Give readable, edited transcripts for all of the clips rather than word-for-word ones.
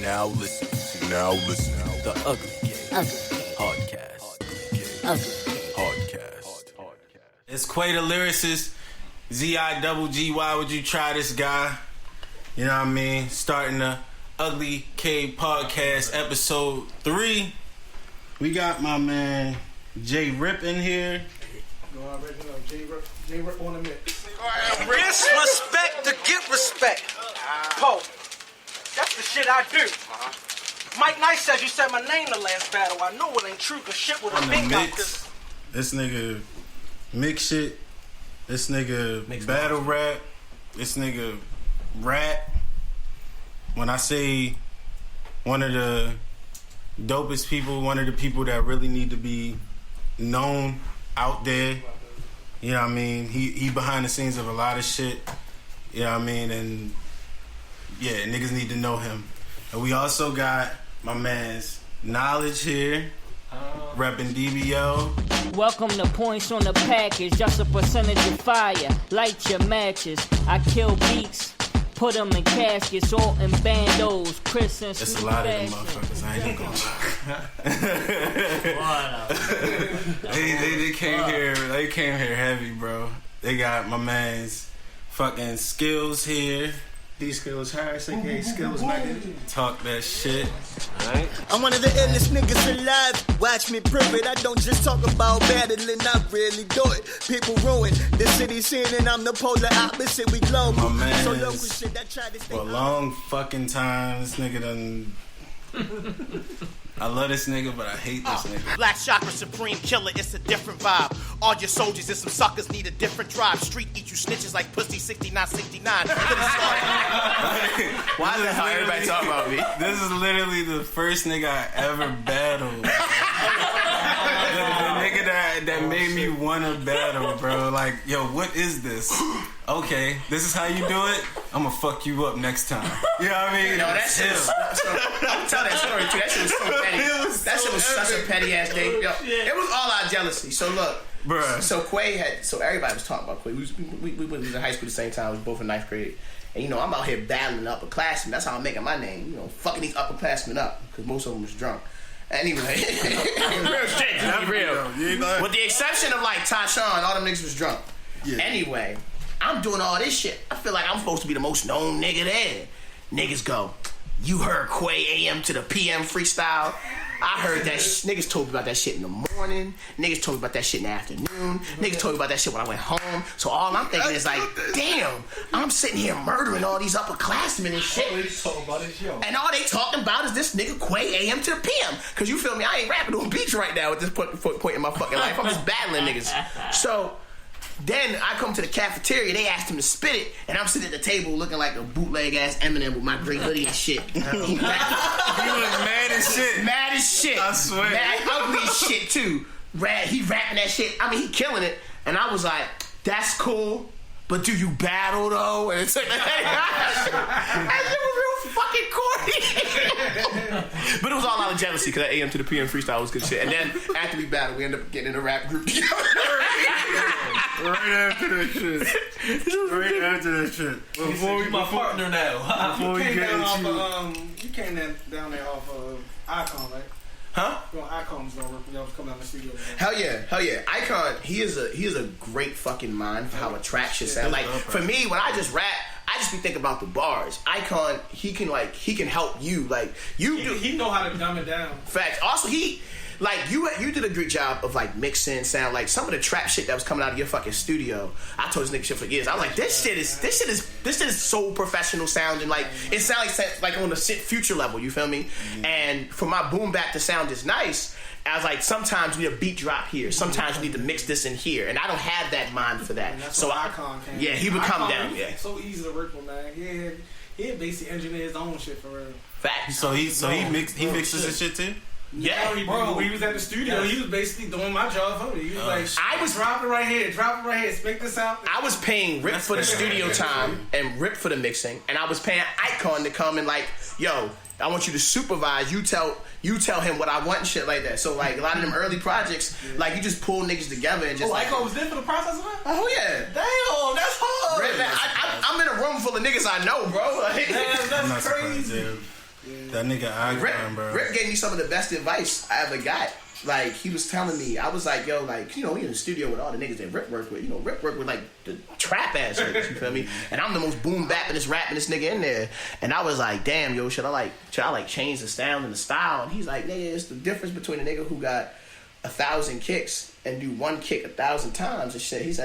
Now listen to the Ugly Game Podcast. It's Quay the lyricist, Z-I-double-G-Y. Would you try this guy? You know what I mean? Starting the Ugly K Podcast, episode 3. We got my man Ripp in here. Ripp on the mix. Disrespect to get respect. Poe, that's the shit I do. Mike Nice says you said my name the last battle. I know it ain't true, cause shit would have been out this. This nigga mix shit. This nigga mix battle rap. This nigga rap. When I say one of the dopest people, one of the people that really need to be known out there, you know what I mean? He behind the scenes of a lot of shit, you know what I mean? And yeah, niggas need to know him. And we also got my man's Knowledge here, repping DBO. Welcome to Points on the Package, just a percentage of fire. Light your matches. I kill beats, put them in caskets, all in bandos. Chris and That's a lot of them motherfuckers. I ain't gonna lie. They came here heavy, bro. They got my man's fucking Dskillz here. Dskillz Harris, aka Skills, nigga. Talk that shit. Right? I'm one of the illest niggas alive. Watch me prove it. I don't just talk about battling, I really do it. People ruin the city scene, and I'm the polar opposite. We global. My man, so local shit, I try to stay for a long fucking time, this nigga done. I love this nigga, but I hate this nigga. Black Chakra, supreme killer, it's a different vibe. All your soldiers and some suckers need a different drive. Street eat you snitches like pussy 6969. Why is that how everybody talk about me? This is literally the first nigga I ever battled. the nigga that made me wanna battle, bro. Like, yo, what is this? Okay, this is how you do it? I'm gonna fuck you up next time. You know what I mean? No, that shit was, I'll tell that story too. That shit was so petty. That shit was such a petty ass thing. Yo, it was all our jealousy. So look, bruh. So Quay so everybody was talking about Quay. We was in high school at the same time. We was both in 9th grade. And you know, I'm out here battling upperclassmen. That's how I'm making my name. You know, fucking these upperclassmen up. Because most of them was drunk. Anyway. Real shit, to be real. With the exception of like Tyshawn, all them niggas was drunk. Yeah. Anyway, I'm doing all this shit. I feel like I'm supposed to be the most known nigga there. Niggas go, you heard Quay AM to the PM freestyle? I heard that niggas told me about that shit in the morning. Niggas told me about that shit in the afternoon. Niggas told me about that shit when I went home. So all I'm thinking is like, damn, I'm sitting here murdering all these upperclassmen and shit. And all they talking about is this nigga Quay AM to the PM. Cause you feel me, I ain't rapping on beats right now at this point in my fucking life. I'm just battling niggas. So then I come to the cafeteria, they asked him to spit it, and I'm sitting at the table looking like a bootleg ass Eminem with my gray hoodie and shit. He was mad as shit. Mad as shit. I swear. Mad ugly as shit too. He rapping that shit. I mean, he killing it. And I was like, that's cool, but do you battle though? And it's like, that shit was real fucking corny. But it was all out of jealousy because that AM to the PM freestyle was good shit. And then after we battled, we ended up getting in a rap group together. Right after that shit. Before we my partner now. Before you came down there off of Icon, right? Huh? Icon's gonna work. Y'all was coming out the studio. Hell yeah. Icon, he is a great fucking mind for how a track should sound. Like for me, when I just rap, I just be thinking about the bars. Icon, he can help you. Like he know how to dumb it down. Facts. Also, you did a great job of like mixing sound. Like some of the trap shit that was coming out of your fucking studio, I told this nigga shit for years. I was like, this shit is so professional sounding. Like it sounds like on the future level. You feel me? Mm-hmm. And for my boom bap to sound is nice. I was like, sometimes you need a beat drop here. Sometimes you need to mix this in here, and I don't have that mind for that. So Icon came. Yeah, he would come down. Yeah, so easy to work with, man. He basically engineer his own shit for real. Facts. So he mixes his shit too. Yeah, when he was at the studio, he was basically doing my job for me. He was like, I was drop it right here, spec this out. I was paying Ripp for the studio time and Ripp for the mixing, and I was paying Icon to come and like, yo, I want you to supervise. You tell him what I want and shit like that. So like a lot of them early projects, like you just pull niggas together and just. Icon was there for the process of that? Oh yeah. Damn, that's hard. I'm in a room full of niggas I know, bro. Like, damn, that's crazy. That nigga Icon, bro. Ripp gave me some of the best advice I ever got. Like, he was telling me, I was like, yo, like, you know, we in the studio with all the niggas that Ripp work with. You know, Ripp work with, like, the trap-ass niggas, you feel me? And I'm the most boom-bappingest, rappingest nigga in there. And I was like, damn, yo, should I change the sound and the style? And he's like, nigga, it's the difference between a nigga who got 1,000 kicks and do one kick 1,000 times and shit. He's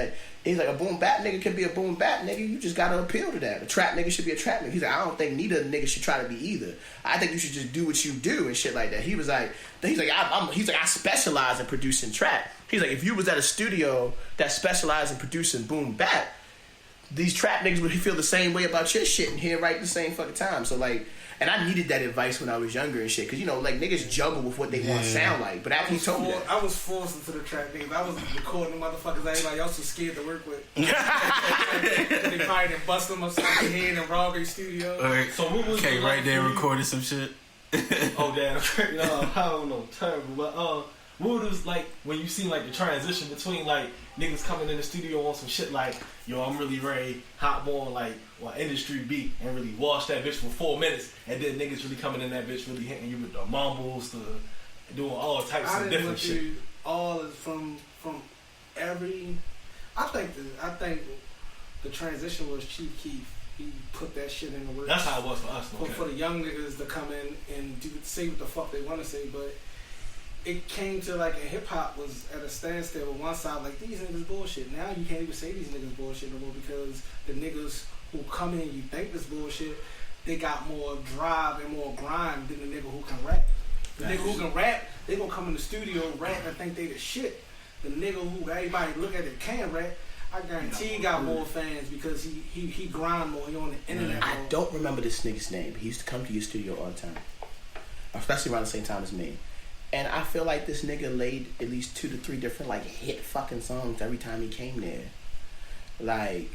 like a boom bap nigga can be a boom bap nigga. You just gotta appeal to that. A trap nigga should be a trap nigga. He's like, I don't think neither nigga should try to be either. I think you should just do what you do and shit like that. He's like, I specialize in producing trap. He's like, if you was at a studio that specialized in producing boom bap, these trap niggas would feel the same way about your shit and hear right at the same fucking time. So like, and I needed that advice when I was younger and shit, cause you know, like niggas juggle with what they want to sound like. But after he told me that, I was forced into the trap niggas. I was recording the motherfuckers that everybody else was scared to work with. They probably done bust them upside the head in Raw Studio. Right. So what was right there recorded some shit? Oh damn! No, I don't know, terrible. But what was like when you seen like the transition between like niggas coming in the studio on some shit like, yo, I'm really ready, hop on like industry beat and really wash that bitch for 4 minutes, and then niggas really coming in that bitch really hitting you with the mumbles to doing all types of different shit. All from every. I think the transition was Chief Keef. He put that shit in the works. That's how it was for us. For the young niggas to come in and say what the fuck they want to say, but it came to like a hip hop was at a standstill on one side, like these niggas bullshit. Now you can't even say these niggas bullshit no more because the niggas who come in you think this bullshit, they got more drive and more grind than the nigga who can rap. The nigga who can rap, they gonna come in the studio rap and think they the shit. The nigga who everybody look at it can rap, I guarantee he got more fans because he grind more. He on the internet. I don't remember this nigga's name. He used to come to your studio all the time, especially around the same time as me. And I feel like this nigga laid at least 2 to 3 different like hit fucking songs every time he came there. Like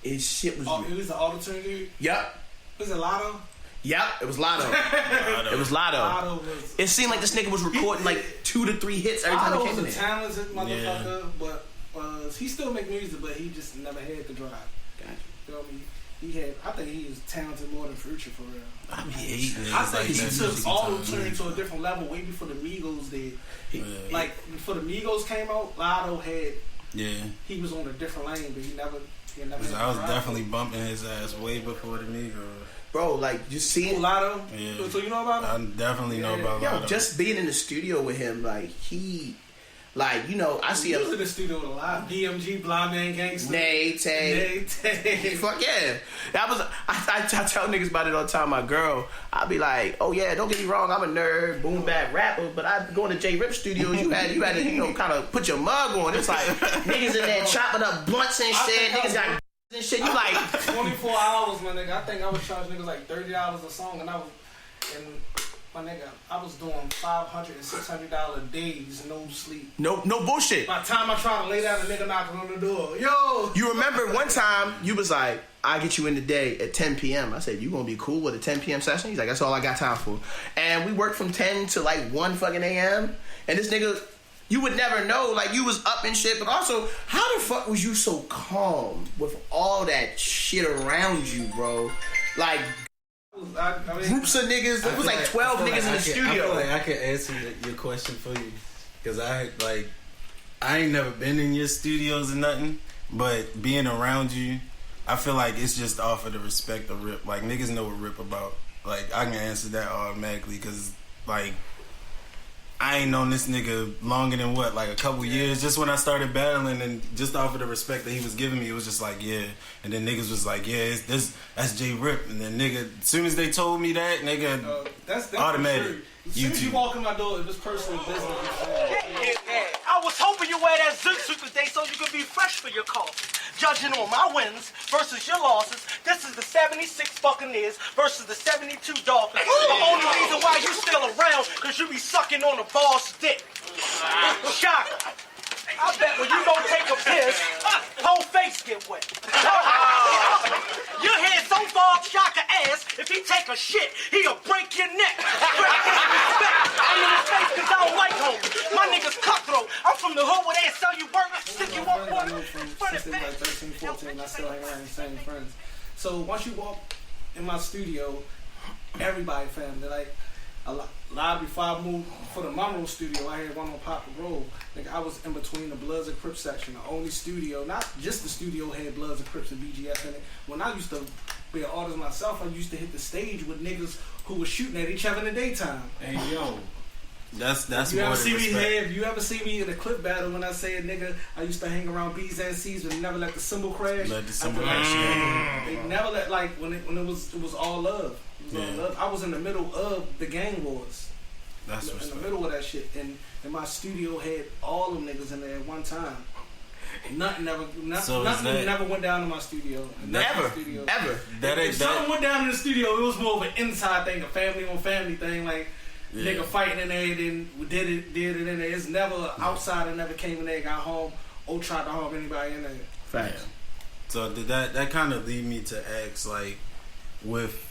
his shit was. Oh, it was the auto-tune dude. Yep. Was it Lotto? Yep, it was Lotto. It was Lotto. It seemed like this nigga was recording like 2 to 3 hits every time he came in there. Lotto's a talented motherfucker, but he still make music, but he just never had the drive. Gotcha. You know what I mean? I think he is talented more than Future for real. I mean, I think he took auto-tune to a different level way before the Migos did. Like before the Migos came out, Lotto had. Yeah. He was on a different lane, but he never. I was definitely bumping his ass way before the Migos. Bro, like you seeing Lotto. Yeah. So you know about him? I definitely know about Lotto. Yo, just being in the studio with him, like he. Like, you know, I see he was in the studio with a lot. BMG, Blind Man Gangsta. Tay. Fuck yeah. I tell niggas about it all the time. My girl, I be like, oh yeah, don't get me wrong, I'm a nerd, boom bap rapper, but I go into J Ripp studios, you had to, you know, kind of put your mug on. It's like niggas in there chopping up blunts and shit. Niggas got and shit. You like 24 hours, my nigga. I think I was charging niggas like $30 a song, and my nigga, I was doing $500 and $600 days, no sleep. No bullshit. By the time I try to lay down, the nigga knocking on the door. Yo! You remember one time, you was like, I'll get you in the day at 10 p.m. I said, you gonna be cool with a 10 p.m. session? He's like, that's all I got time for. And we worked from 10 to like 1 fucking a.m. And this nigga, you would never know, like you was up and shit, but also, how the fuck was you so calm with all that shit around you, bro? Like, groups of niggas. It was like 12 niggas in the studio. I feel like I can answer your question for you, cause I ain't never been in your studios or nothing, but being around you, I feel like it's just off of the respect of Ripp. Like niggas know what Ripp about. Like I can answer that automatically, cause like I ain't known this nigga longer than what, like a couple years. Just when I started battling, and just off of the respect that he was giving me, it was just like, yeah. And then niggas was like, yeah, that's J Ripp. And then nigga, as soon as they told me that, nigga, that's automatic. As soon as you walk in my door, it was personal business. I was hoping you wear that zoot suit today so you could be fresh for your call. Judging on my wins versus your losses, this is the 76 Buccaneers versus the 72 Dolphins. The only reason why you still around, because you be sucking on a boss dick. Chakra. I bet when you don't take a piss, whole face get wet. Your head so far up Chakra ass, if he take a shit, he'll break your neck. I'm in his face because I don't like homies. My niggas cutthroat. I'm from the hood where they sell you work, stick you up I know since they were like 13, 14, I still hang around the same friends. So once you walk in my studio, everybody family. Like a lot before I moved for the Monroe studio, I had one on Poplar Grove. Like I was in between the Bloods and Crips section. The only studio, not just the studio, had Bloods and Crips and BGF in it. When I used to be an artist myself, I used to hit the stage with niggas who were shooting at each other in the daytime. Hey yo. That's you more ever see respect. me have? You ever see me in a clip battle when I say a nigga? I used to hang around B's and C's but never let the cymbal crash. Let the cymbal crash. They never let when it was all love. It was all love. I was in the middle of the gang wars. That's in what's the up. middle of that shit, and my studio had all them niggas in there at one time. Nothing never went down in my studio. Never, ever. If something went down in the studio, it was more of an inside thing, a family on family thing, like. Yeah. Nigga fighting in there, then did it in there. It's never outsider never came in there, got home, or tried to harm anybody in there. Facts. Yeah. So did that kind of lead me to ask, like, with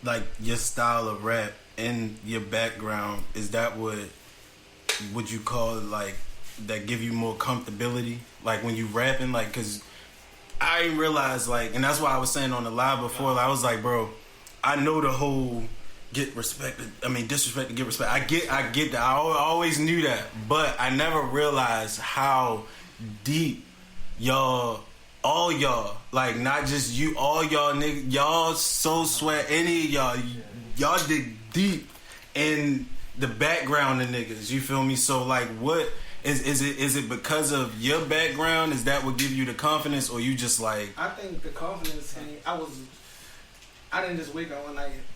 like your style of rap and your background, is that what would you call it, like, that give you more comfortability, like when you rapping, like, cause I didn't realize, like, and that's why I was saying on the live before, like, I was like, bro, I know the whole get respected. I mean, disrespect to get respect. I get that. I always knew that, but I never realized how deep all y'all, like not just you, all y'all niggas, y'all so sweat. Any of y'all dig deep in the background of niggas. You feel me? So like, what is it because of your background? Is that what give you the confidence, or you just like? I think the confidence. I didn't just wake up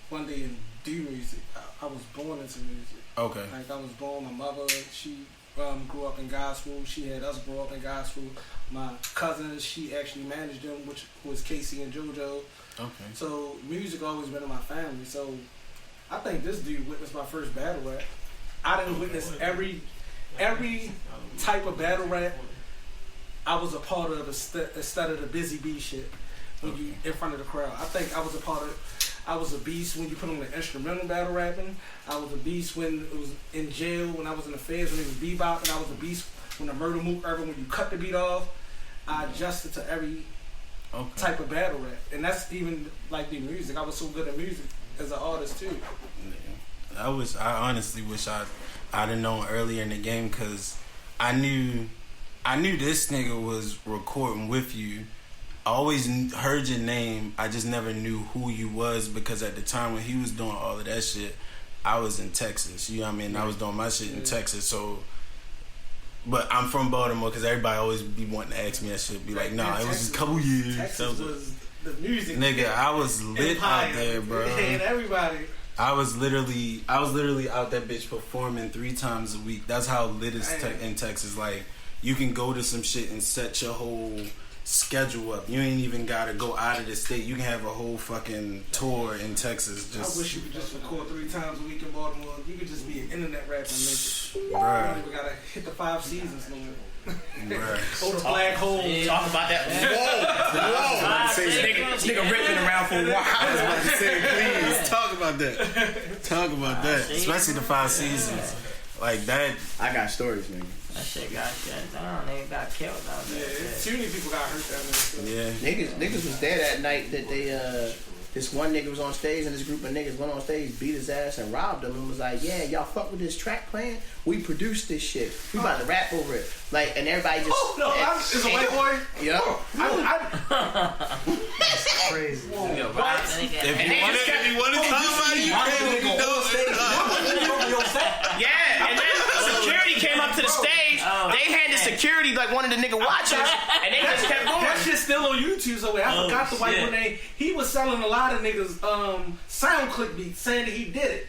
one day and do music. I was born into music. Okay. Like I was born. My mother, she grew up in gospel. She had us grow up in gospel. My cousins, she actually managed them, which was Casey and JoJo. Okay. So music always been in my family. So I think this dude witnessed my first battle rap. I didn't witness every type of battle rap. I was a part of instead of the busy bee shit when you in front of the crowd. I think I was a part of. I was a beast when you put on the instrumental battle rapping. I was a beast when it was in jail, when I was in the feds, when it was bebop, and I was a beast when the murder move urban, when you cut the beat off. I adjusted to every type of battle rap. And that's even like the music. I was so good at music as an artist too. Yeah. I honestly wish I'd have known earlier in the game, because I knew this nigga was recording with you. I always heard your name. I just never knew who you was, because at the time when he was doing all of that shit, I was in Texas. You know what I mean? I was doing my shit in Texas. So, but I'm from Baltimore, because everybody always be wanting to ask me that shit. Be like, nah, it was just a couple years. Texas was the music. Nigga, I was lit out there, bro. And everybody. I was literally out that bitch performing 3 times a week. That's how lit it's in Texas. Like, you can go to some shit and set your whole schedule up. You ain't even gotta go out of the state. You can have a whole fucking tour in Texas. I wish you could just record 3 times a week in Baltimore. You could just be an internet rapper and nigga. You don't even gotta hit the 5 seasons no more. Or the black hole. Talk about that. Whoa. This nigga Ripp been around for a while. I was about to say, please talk about that. Talk about that. Especially the 5 seasons. Like that. I got stories, nigga. That shit got shut down. They got killed out there. Yeah, too many people got hurt down there. So. Yeah. Niggas was there that night that they this one nigga was on stage, and this group of niggas went on stage, beat his ass, and robbed him, and was like, yeah, y'all fuck with this track playing? We produced this shit. We about to rap over it. Like, and everybody just... Oh, no, it's a white boy? Yep. That's crazy. Whoa, Yo, what? If you want to talk about it, you can. Yeah, and then security came up to the stage. They had the security, like one of the nigga watchers, and they just kept going. That shit's still on YouTube somewhere. I forgot the white boy name. He was selling a lot of niggas sound click beats, saying that he did it.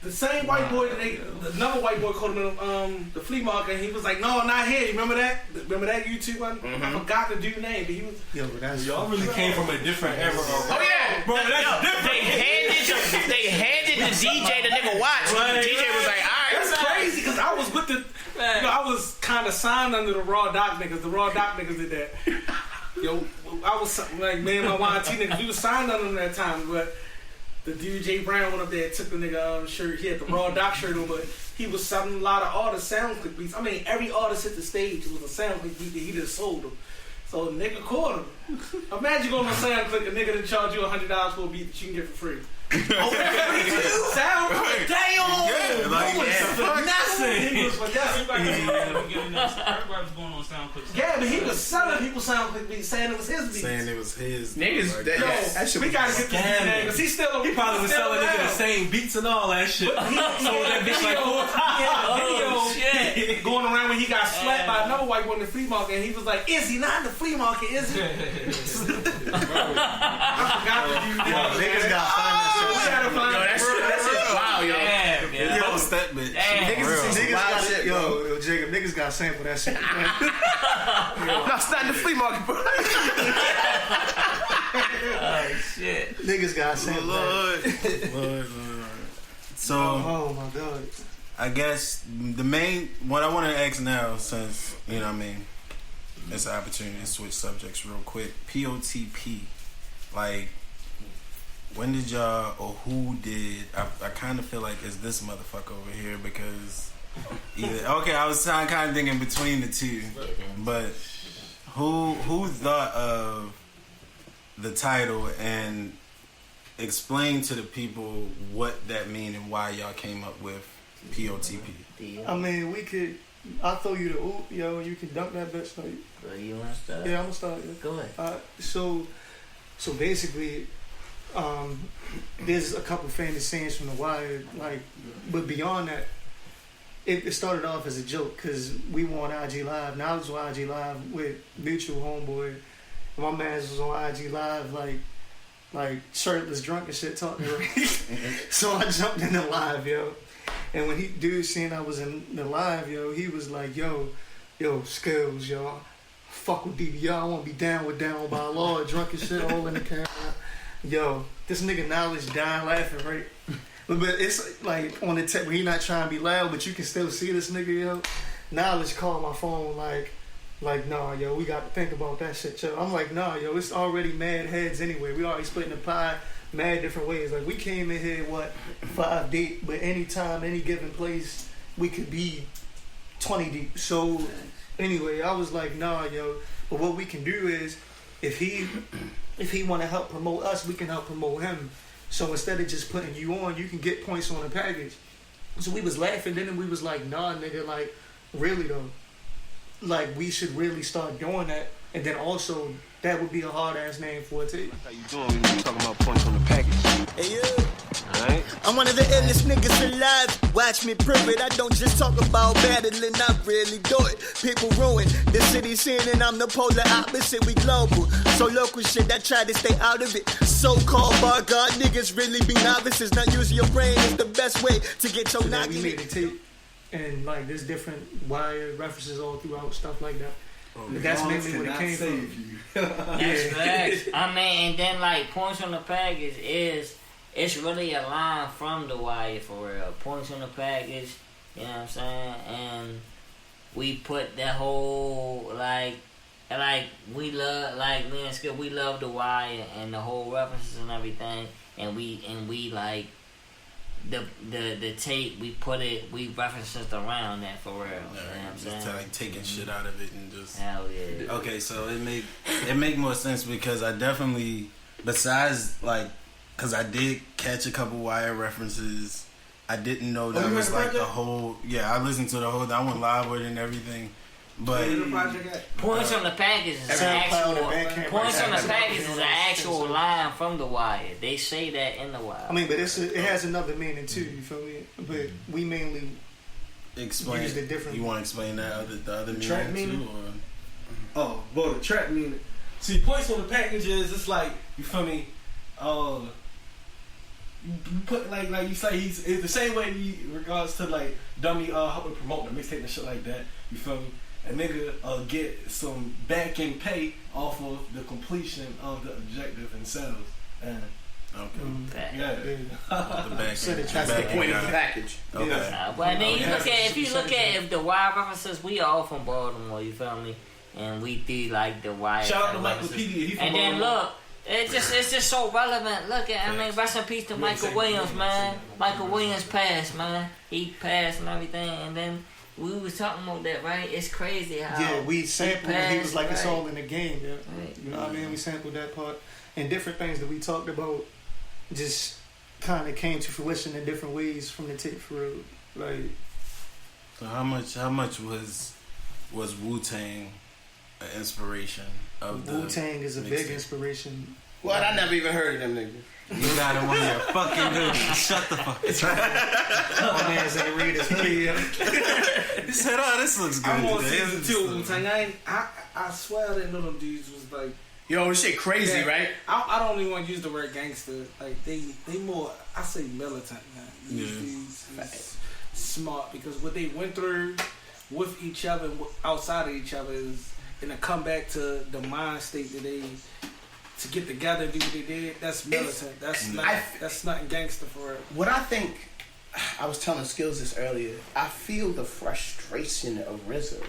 The same white boy another white boy called him the flea market, and he was like, no, not here. You remember that? Remember that YouTube one? I forgot the dude's name, but he was... Yo, y'all really came from a different era. Oh yeah, bro, that's different. They handed the DJ the nigga watch. Right. The DJ was like, alright. That's crazy, because I was with the... I was kind of signed under the Raw Doc niggas. The Raw Doc niggas did that. Yo, I was like, man, my YT niggas, we was signed under them that time, but... The DJ Brown went up there and took the nigga shirt. He had the Raw Doc shirt on, but he was selling a lot of artist sound click beats. I mean, every artist hit the stage. It was a sound click beat that he just sold them. So nigga caught him. Imagine going on SoundClick, a nigga that charge you $100 for a beat that you can get for free. SoundClick, damn! Yeah, like, nothing. He was finessing. Everybody's going on SoundClick. Yeah, but he was selling people SoundClick beats, saying it was his beats. Saying it was his. Niggas, like, that shit we gotta get this nigga because he's still. He probably was selling niggas the same beats and all that shit. So that bitch like 4 times. Shit. Going around when he got slapped by another white woman in the flea market, and he was like, "Is he not in the flea market? Is he?" I forgot to do that. Niggas got fun. That shit's wild, yo. He hosts that bitch. Niggas got shit, yo, Jacob, niggas got sample that shit. No, it's not in the flea market, bro. Oh shit. Niggas got sample that. Lord. So, Oh my god. I guess what I want to ask now, since, you know what I mean, it's an opportunity to switch subjects real quick. POTP. Like, when did y'all, or who did, I kind of feel like it's this motherfucker over here because I was kind of thinking between the two, but who thought of the title and explain to the people what that mean and why y'all came up with POTP? I mean, I'll throw you the oop, yo, you can dunk that bitch. Like, You want to start? yeah, I'm gonna start. Yeah. Go ahead. So basically, there's a couple famous sayings from The Wire, like, but beyond that, it started off as a joke because we were on IG Live. Now I was on IG Live with mutual homeboy. My man was on IG Live, like shirtless, drunk and shit, talking to me. So I jumped in the live, yo. And when dude seen I was in the live, yo, he was like, yo, Skillz, yo, fuck with DBR, I want to be down by law, drunk and shit, all in the camera. Yo, this nigga Knowledge dying laughing, right? But it's like on the tip where he not trying to be loud, but you can still see this nigga, yo. Knowledge called my phone like, nah, yo, we got to think about that shit, yo. I'm like, nah, yo, it's already mad heads anyway. We already splitting the pie mad different ways. Like, we came in here, 5 deep, but anytime, any given place, we could be 20 deep. So, anyway, I was like, nah, yo, but what we can do is, if he want to help promote us, we can help promote him. So instead of just putting you on, you can get points on the package. So we was laughing, then we was like, nah, nigga, like, really though, like, we should really start doing that. And then also, that would be a hard ass name for it too. How you doing? We talking about points on the package. Hey, yo. Alright? I'm one of the illest niggas alive. Watch me prove it. I don't just talk about battling, I really do it. People ruin the city scene, and I'm the polar opposite. We global, so local shit, I try to stay out of it. So-called bar guard niggas really be novices. Not using your brain is the best way to get your knocking. We made a tape, and like there's different wire references all throughout, stuff like that. That's mainly what it came from. That's facts. I mean, and then like points on the package it's really a line from The Wire for real. Points on the package, you know what I'm saying? And we put that whole like we love, like me and Skip, we love The Wire and the whole references and everything, and we like the tape, we referenced it around that for real. You know what I'm saying? Just like taking shit out of it and just. Hell yeah. Okay, so it make more sense because I definitely, besides like, because I did catch a couple Wire references. I didn't know that was like the whole. Yeah, I listened to the whole. I went live with it and everything. But Points on the package is an actual. Points on the package is an actual line from The Wire. They say that in The Wire. I mean, but it has another meaning too. You feel me? But we mainly explain. Use the different. You want to explain that the other meaning track meaning? too? Or? Oh, well, the track meaning. See, points on the package is it's like, you feel me? You put like you say it's the same way in regards to like dummy helping promote the mixtape and shit like that. You feel me? A nigga get some back end pay off of the completion of the objective themselves. And okay. Yeah. The back So that's the point of the package. Okay. But then if you look at The Wire references, we all from Baltimore. You feel me? And we do like The Wire. Shout out to Miclopedia. And then look. It's just so relevant. Look at, I mean, rest in peace to Michael Williams, man. Michael Williams passed, man. He passed and everything, and then we was talking about that, right? It's crazy how we sampled it. He was like, it's all in the game. Yeah. Right. You know what I mean? We sampled that part. And different things that we talked about just kind of came to fruition in different ways from the tape for real. Like, so how much was Wu-Tang an inspiration of the Wu-Tang is a big inspiration. What? I never even heard of them niggas. You got him on your fucking dude. Shut the fuck up. My man's ain't read his video. He said, "Oh, this looks good." I'm on today. season 2 of Wu-Tang. I swear I didn't know them dudes was like. Yo, this shit crazy, right? I don't even want to use the word gangster. Like they more. I say militant now. These dudes is smart because what they went through with each other, and outside of each other, is in a comeback to the mind state that they. To get together and do what they did, that's militant. That's not gangster for real. What I think, I was telling Skillz this earlier. I feel the frustration of RZA,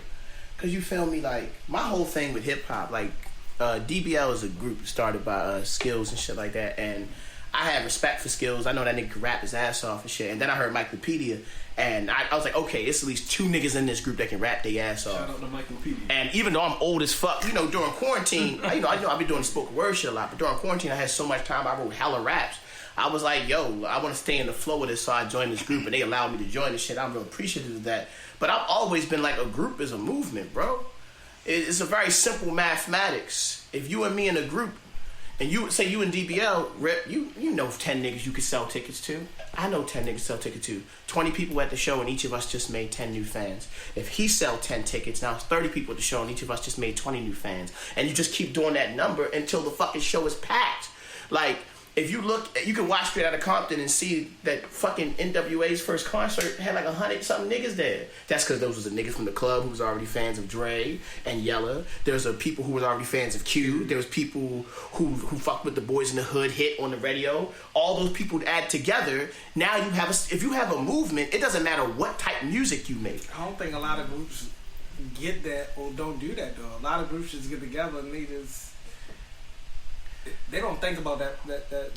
cause you feel me. Like my whole thing with hip hop, like DBL is a group started by Skillz and shit like that, and I had respect for Skillz. I know that nigga could rap his ass off and shit. And then I heard Miclopedia, and I was like, okay, it's at least 2 niggas in this group that can rap their ass off. Shout out to Miclopedia. And even though I'm old as fuck, you know, during quarantine, I know I've been doing spoken word shit a lot, but during quarantine I had so much time, I wrote hella raps. I was like, yo, I want to stay in the flow of this, so I joined this group, and they allowed me to join this shit. I'm real appreciative of that. But I've always been like, a group is a movement, bro. It's a very simple mathematics. If you and me in a group, and you say you and DBL, Ripp, you know 10 niggas you could sell tickets to. I know 10 niggas sell tickets to. 20 people at the show and each of us just made 10 new fans. If he sell 10 tickets, now it's 30 people at the show and each of us just made 20 new fans. And you just keep doing that number until the fucking show is packed. Like, if you look, you can watch Straight Outta Compton and see that fucking NWA's first concert had like 100-something niggas there. That's because those was the niggas from the club who was already fans of Dre and Yella. There's people who was already fans of Q. There was people who fucked with the Boys in the Hood hit on the radio. All those people add together. Now you have if you have a movement, it doesn't matter what type of music you make. I don't think a lot of groups get that or don't do that though. A lot of groups just get together and they don't think about that.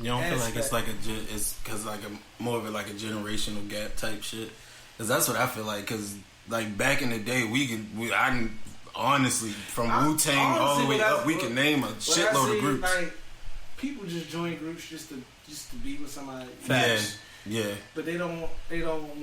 You don't feel like it's like it's because like more of it like a generational gap type shit. Because that's what I feel like. Because like back in the day, I honestly from Wu-Tang all the way up, we can name a shitload of groups. Like, people just join groups just to be with somebody. Facts. Yeah. But they don't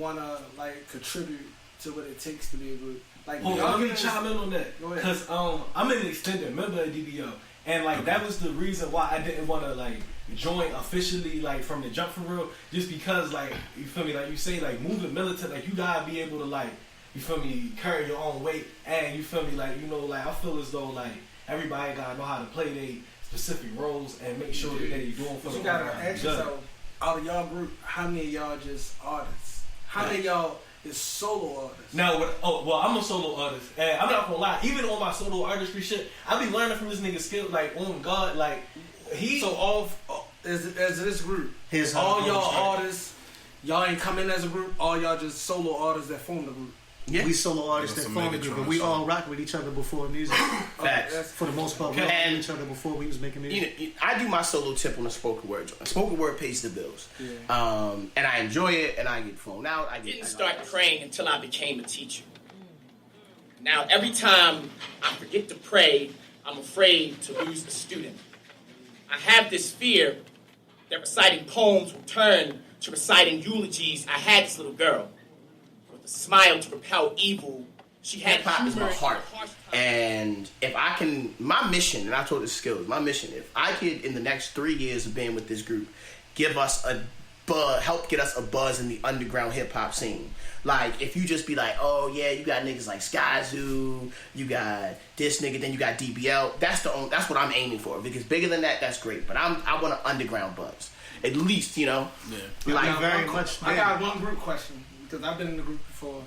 want to like contribute to what it takes to be a group. Like, let me chime in on that. Go ahead. Because I'm an extended member of DBO. And like that was the reason why I didn't want to like join officially like from the jump for real, just because like you feel me, like you say like moving militant, like you gotta be able to like you feel me carry your own weight, and you feel me like you know like I feel as though like everybody gotta know how to play their specific roles and make sure that they doing for the. You gotta ask yourself, out of y'all group, how many of y'all just artists? How many of y'all is solo artists? No, I'm a solo artist, and I'm not gonna lie. Even on my solo artistry shit, I be learning from this nigga skill. Like, oh God, like he. So all as this group, all y'all artists, y'all ain't come in as a group. All y'all just solo artists that form the group. Yeah. We solo artists that form the group, but we all rock with each other before music. Facts. For the most part, we all knew each other before we was making music. I do my solo tip on the spoken word. Spoken word pays the bills. Yeah. And I enjoy it, and I get flown out. I didn't start praying until I became a teacher. Now, every time I forget to pray, I'm afraid to lose a student. I have this fear that reciting poems will turn to reciting eulogies. I had this little girl. A smile to repel evil. She had hip-hop is my heart. And if I can, my mission, and I told the Skillz, my mission, if I could, in the next 3 years of being with this group, give us a buzz, help get us a buzz in the underground hip-hop scene. Like, if you just be like, oh, yeah, you got niggas like Skyzoo, you got this nigga, then you got DBL, that's what I'm aiming for. If it's bigger than that, that's great. But I want an underground buzz. At least, you know? Yeah. Like, I got one group question. Because I've been in the group before,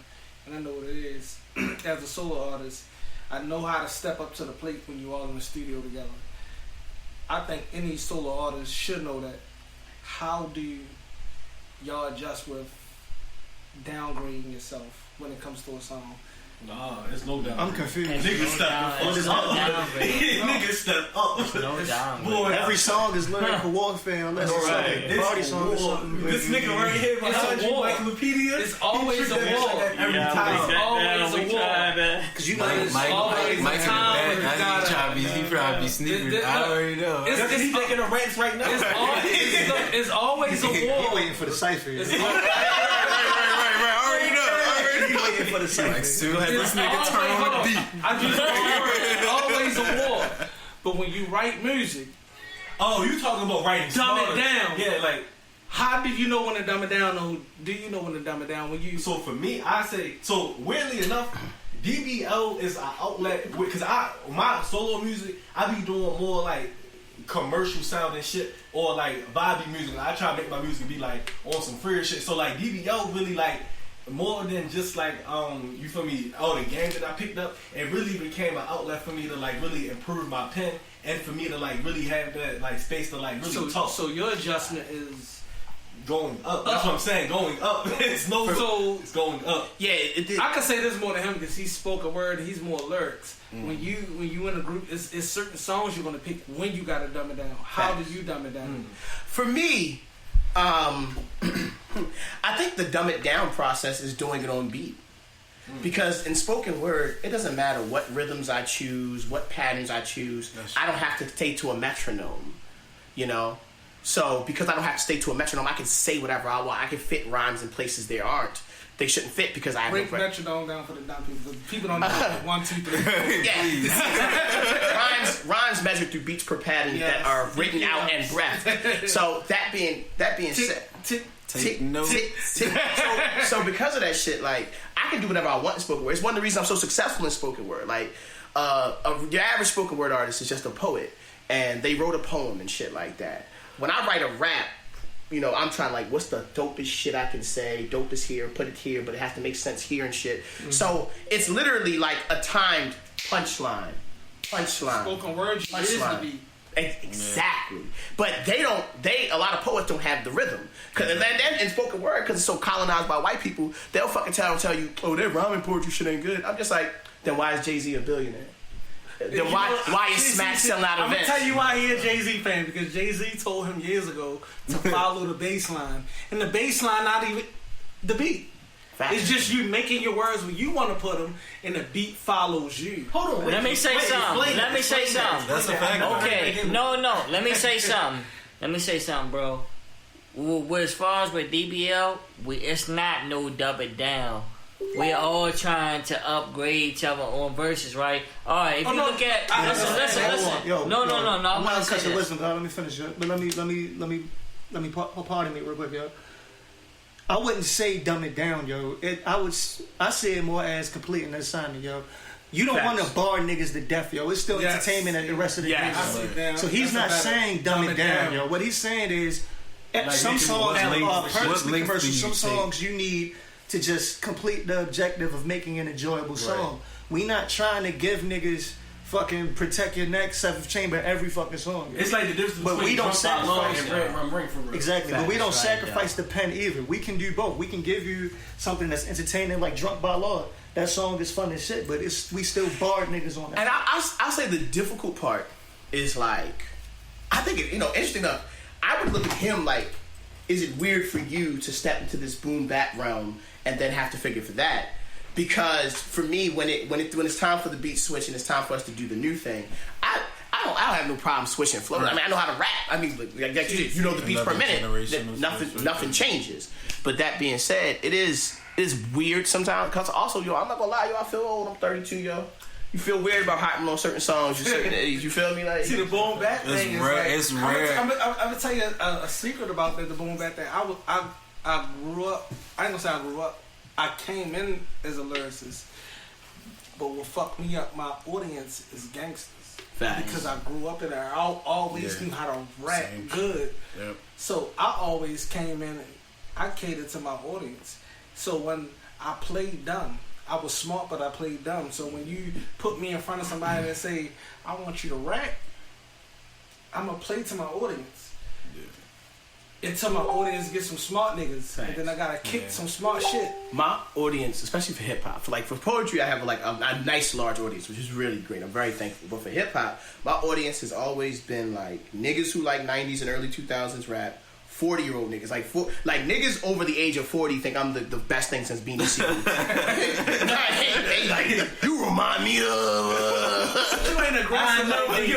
and I know what it is. As a solo artist, I know how to step up to the plate when you all in the studio together. I think any solo artist should know that. How do y'all adjust with downgrading yourself when it comes to a song? Nah, it's no down. I'm confused. Niggas step up. Niggas step up. No down. Boy, every song is lyrical warfare unless it's like a party song or something. This nigga right here behind you, Miclopedia. It's always a war. Every time. It's always a war. Because you Mike in the back, he probably be sneaking. I already know. He's making a rants right now. It's always a war. He waiting for the cipher. Waiting for the cipher. Still had this nigga turn on the beat. I just it's always a war. But when you write music, oh, you talking about writing? Dumb it down. Yeah, like how do you know when to dumb it down? Or do you know when to dumb it down? When you so for me, I say so. Weirdly enough, DBL is an outlet because my solo music I be doing more like commercial sound and shit or like vibey music. I try to make my music be like on some freer shit. So like DBL really like. More than just like you feel me, all the games that I picked up, it really became an outlet for me to like really improve my pen and for me to like really have that like space to like really talk. So your adjustment is going up. That's what I'm saying. Going up. It's going up. Yeah, I can say this more than him because he's spoken word. He's more lyrics. When you in a group, it's certain songs you're gonna pick when you gotta dumb it down. How do you dumb it down? For me. I think the dumb it down process is doing it on beat. Because in spoken word, it doesn't matter what rhythms I choose, what patterns I choose. I don't have to stay to a metronome, you know? So because I don't have to stay to a metronome, I can say whatever I want. I can fit rhymes in places there aren't. They shouldn't fit because I have break metronome down for the dumb people. People don't know 1, 2, 3. Yeah, rhymes measured through beats per pattern that are written out and breath. So that being said, take notes. So because of that shit, like I can do whatever I want in spoken word. It's one of the reasons I'm so successful in spoken word. Like your average spoken word artist is just a poet, and they wrote a poem and shit like that. When I write a rap. You know, I'm trying like, what's the dopest shit I can say? Dopest here, put it here, but it has to make sense here and shit. Mm-hmm. So it's literally like a timed punchline. Spoken word, punchline. Exactly. But a lot of poets don't have the rhythm. Cause then in spoken word, because it's so colonized by white people, they'll fucking tell you, oh, that rhyming poetry shit ain't good. I'm just like, then why is Jay-Z a billionaire? Then why is Smash selling out events? I'm gonna tell you why he a Jay-Z fan, because Jay-Z told him years ago to follow the bass line. And the bass line not even the beat. Fact. It's just you making your words where you want to put them, and the beat follows you. Hold on. Let me say something. That's a fact. Okay. No. Let me say something, bro. Well, as far as with DBL, it's not no dub it down. We're all trying to upgrade each other on verses, right? All right, if you look at listen. Yo, no. I'm not cut your wisdom. Let me finish it. But let me pardon me real quick, yo. I wouldn't say dumb it down, yo. I say it more as completing an assignment, yo. You don't want to bar niggas to death, yo. It's still entertainment at the rest of the game. So he's not saying dumb it down, yo. What he's saying is like some songs are purposely commercial. Some songs you need to just complete the objective of making an enjoyable song. We not trying to give niggas fucking protect your neck, seventh chamber every fucking song. It's like the difference between we don't sacrifice and ring for real. Exactly, but we don't sacrifice the pen either. We can do both. We can give you something that's entertaining, like Drunk by Law. That song is fun as shit, but we still barred niggas on that. And I'll say the difficult part is like, I think interesting enough. I would look at him like, is it weird for you to step into this boom bap realm and then have to figure for that? Because for me, when it's time for the beat switch and it's time for us to do the new thing, I don't have no problem switching flows. I mean, I know how to rap. I mean, like you know the beats per minute. Nothing changes. But that being said, it is weird sometimes. Cause also, yo, I'm not gonna lie, yo, I feel old. I'm 32, yo. You feel weird about hyping on certain songs. You feel me? Like, see, the boom bap thing is rare. like, It's rare. I'm gonna tell you a secret about the boom bap thing. I grew up. I ain't gonna say I grew up. I came in as a lyricist, but what fucked me up, my audience is gangsters. Facts. Because I grew up in there. I always knew how to rap good. Yep. So I always came in and I catered to my audience. So when I played dumb, I was smart, but I played dumb. So when you put me in front of somebody and say, I want you to rap, I'm going to play to my audience. until my audience gets some smart niggas, and then I gotta kick some smart shit. My audience, especially for hip hop, for poetry, I have like a nice large audience, which is really great. I'm very thankful. But for hip hop, my audience has always been like niggas who like 90s and early 2000s rap. 40-year-old niggas, like niggas over the age of 40 think I'm the best thing since Beanie Siegel. like, you remind me of. You ain't aggressive.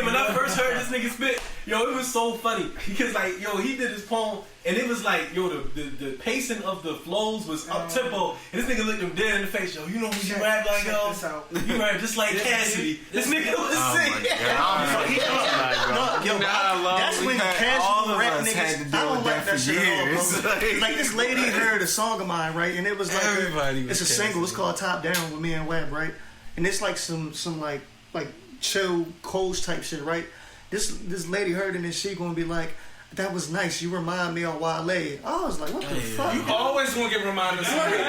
When I first heard this nigga spit, yo, it was so funny because like, yo, he did his poem and it was like, yo, the pacing of the flows was up tempo, and this nigga looked him dead in the face. Yo, you know who you rap like, yo? You rap just like Cassidy. This nigga was sick. That's when casual rap niggas. I don't like that shit at all, bro. Like this lady heard a song of mine, right? And it was like it's a single. It's called Top Down with me and Webb, right? And it's like some like chill coach type shit, right? This lady heard it and she gonna be like, that was nice. You remind me of Wale. I was like, what the fuck? You always gonna get reminded of something.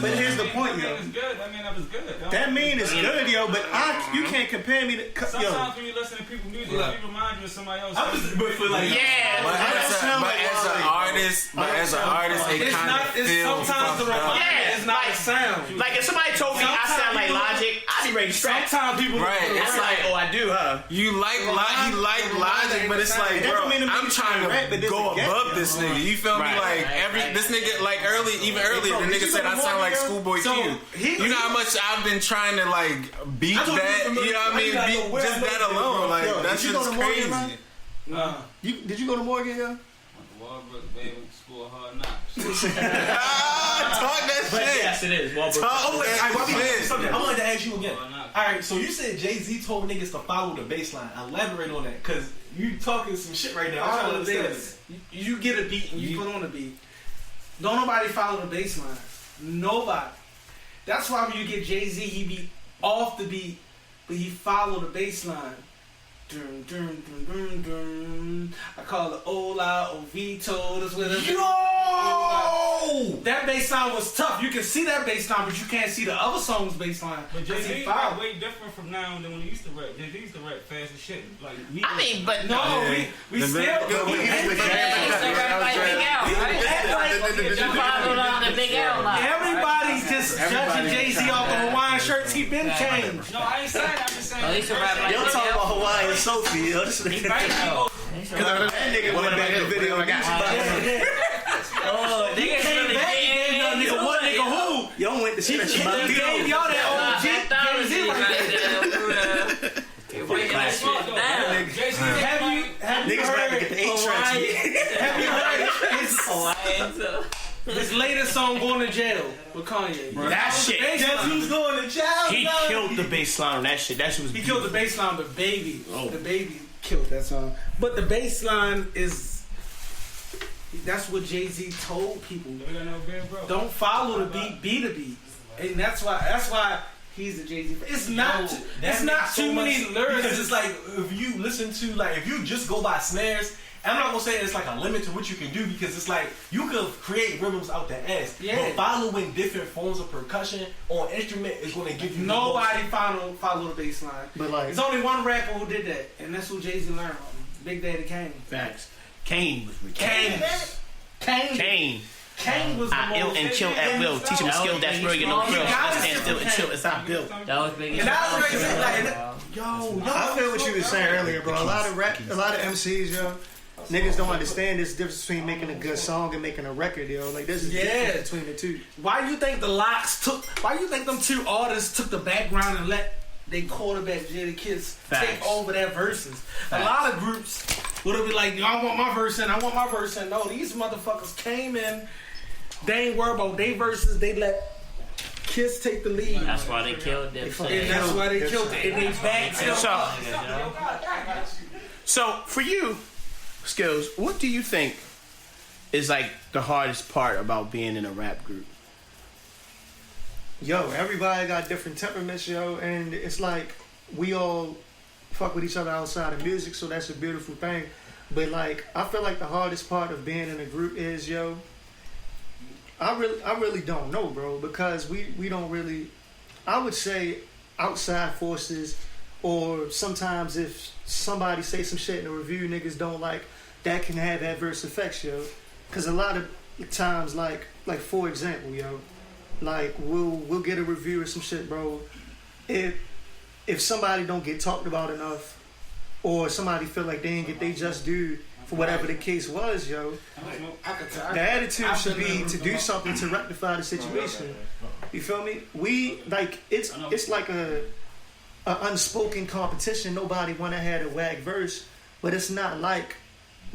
But here's the point, yo. That was good. That mean it's good, yo. But you can't compare me to Sometimes when you listen to people's music, it remind you of somebody else. But as an artist, it kind of feels sometimes the reminder is not a sound. Like if somebody told me I sound like Logic, I'd be ready to strap. Sometimes people it's like, oh, I do, huh? You like Logic, but it's like, bro, I'm trying to go above this nigga. You feel me? Like this nigga, like even earlier, the nigga said I sound like Schoolboy Q. You know how much I've been trying to like beat that. You know what I mean? Just that alone, like that shit is crazy. Did you go to Morgan, yo? Walbrook, baby, school hard knocks. Talk that But shit. yes, it is. Talk that shit. I wanted to ask you again. Alright, so you said Jay-Z told niggas to follow the baseline. Elaborate on that, because you talking some shit right now. I'm trying to understand this. You get a beat and you put on a beat. Don't nobody follow the baseline. Nobody. That's why when you get Jay-Z, he be off the beat, but he follow the baseline. Dun, dun, dun, dun, dun. I call it Ola Ovito. That's what it is. Yo! That bass line was tough. You can see that bass line, but you can't see the other song's bass line. But Jay-Z rap way different from now than when he used to rap. Jay-Z used to rap fast as shit. Like we still everybody's just judging Jay-Z off the Hawaiian shirts he been changed. No, I ain't saying that. I'm just saying. Y'all talking about Hawaiian Sophie, yo. Because that nigga went back to the video and got you. Oh, nigga came back. Nigga, what nigga who? Y'all went to stretch my He gave y'all that OG Jay-Z right Have you heard his latest song, Going to Jail, with Kanye? That shit. Guess who's going to jail? He killed the bass line on that shit. That shit was. He killed the bass line, but the baby killed that song. But the bass line is. That's what Jay-Z told people. Don't follow the beat, be the beat, and that's why he's a Jay-Z. It's not too many lyrics. Because it's like if you listen to if you just go by snares. I'm not gonna say it's like a limit to what you can do because it's like you could create rhythms out the ass. Yeah. But following different forms of percussion on instrument is gonna give you nobody follow the bass line. But there's only one rapper who did that, and that's who Jay-Z learned from. Big Daddy Kane. Facts. Kane was Kane was the most ill and chill at will. Teach him a skill that's real. You know, stand still and chill. It's not built. That was big. I feel what you were saying earlier, bro. A lot of MCs, yo. Niggas don't understand this difference between making a good song and making a record, yo. Like this is the difference between the two. Why you think why you think them two artists took the background and let they quarterback Jada Kids take over their verses? A lot of groups would be like, I want my verse in, I want my verse in. No, these motherfuckers came in, they ain't worried about their verses, they let Kids take the lead. That's why they killed them. And that's why they killed it. And they backed him. So for you, Skillz, what do you think is like the hardest part about being in a rap group? Yo, everybody got different temperaments, yo, and it's like we all fuck with each other outside of music, so that's a beautiful thing. But like, I feel like the hardest part of being in a group is, yo, I really don't know, bro, because we don't really. I would say outside forces, or sometimes if somebody say some shit in a review niggas don't like, that can have adverse effects, yo. Because a lot of times, like for example, yo, like we'll get a review or some shit, bro. If somebody don't get talked about enough, or somebody feel like they didn't get they just due for whatever the case was, yo, the attitude should be to do something to rectify the situation. You feel me? We like it's like a unspoken competition. Nobody wanna have a whack verse, but it's not like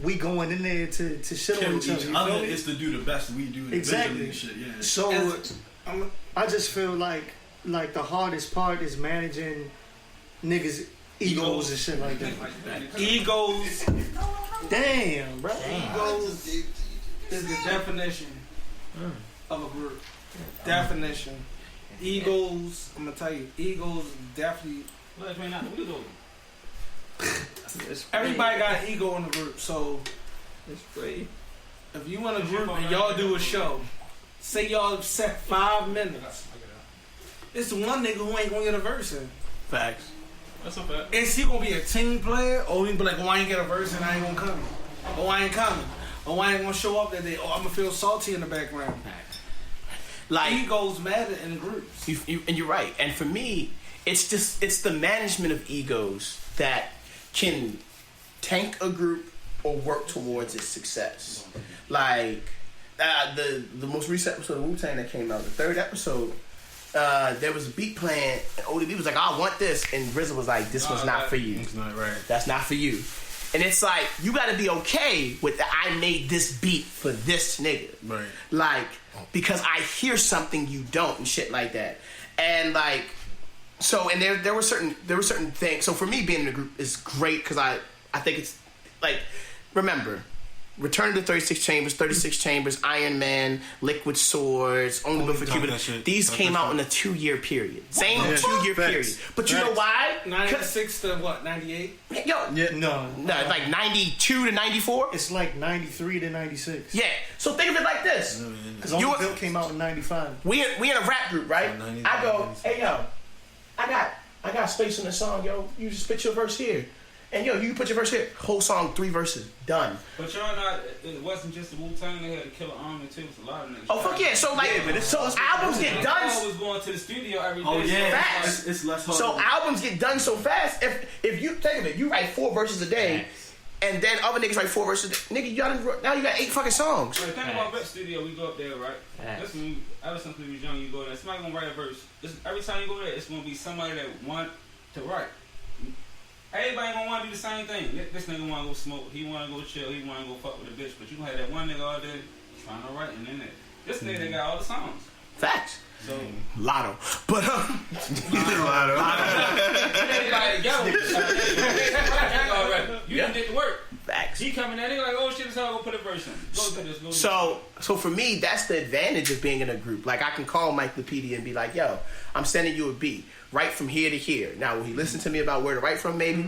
we going in there to shit on each other. It's to do the best we do. Exactly. Shit, yeah. So I just feel like the hardest part is managing niggas' egos and shit like that. Egos. Damn, bro. Egos is the definition of a group. Definition. Egos. I'm gonna tell you. Egos definitely. Everybody got an ego in the group, so if you want a group and y'all do a show, say y'all set 5 minutes, it's one nigga who ain't gonna get a verse in. Facts. That's a fact. Is he gonna be a team player, or he be like, oh, I ain't get a verse and I ain't gonna come? Oh, I ain't coming. Oh, I ain't gonna show up that day. Oh, I'm gonna feel salty in the background. Like egos matter in groups. And you're right. And for me, it's the management of egos that can tank a group or work towards its success. Like the most recent episode of Wu-Tang that came out, the 3rd episode, there was a beat playing, and ODB was like, I want this, and RZA was like, this was not for you. It's not right. That's not for you. And it's like, you gotta be okay with I made this beat for this nigga. Right. Like, because I hear something you don't and shit like that. And like, so, and there were certain things. So for me, being in a group is great because I think it's like, remember, Return to 36 Chambers, Iron Man, Liquid Swords, Only Built for Cupid. These came out in a 2-year period. Same 2-year period. But you know why? 96 to what? 98? Yo, no, like 92 to 94. It's like 93 to 96. Yeah. So think of it like this. Because Only Built came out in 95. We in a rap group, right? I go, hey yo, I got space in the song, yo. You just spit your verse here. And yo, you put your verse here. Whole song, 3 verses, done. But y'all not. It wasn't just the Wu-Tang. They had a Killer Army too. It's a lot of niggas. Oh fuck yeah! So like, so albums get done. I was going to the studio every day. Oh yeah, fast. It's less hard. So albums get done so fast. If you think of it, you write 4 verses a day, and then other niggas write 4 verses. Nigga, now you got 8 fucking songs. Right, think about Ripp studio. We go up there, right? That's when ever since we was young, you go there. Somebody gonna write a verse. Every time you go there, it's gonna be somebody that want to write. Everybody gonna want to do the same thing. This nigga want to go smoke. He want to go chill. He want to go fuck with a bitch. But you gonna have that one nigga all day trying to write, and then this nigga they got all the songs. Facts. So Lotto, but Lotto. Everybody go. You done did the work. Facts. He coming at it like, oh shit, so go put a verse in. Go do this. Go do So for me, that's the advantage of being in a group. Like I can call Miclopedia and be like, yo, I'm sending you a beat. Write from here to here. Now, will he listen to me about where to write from? Maybe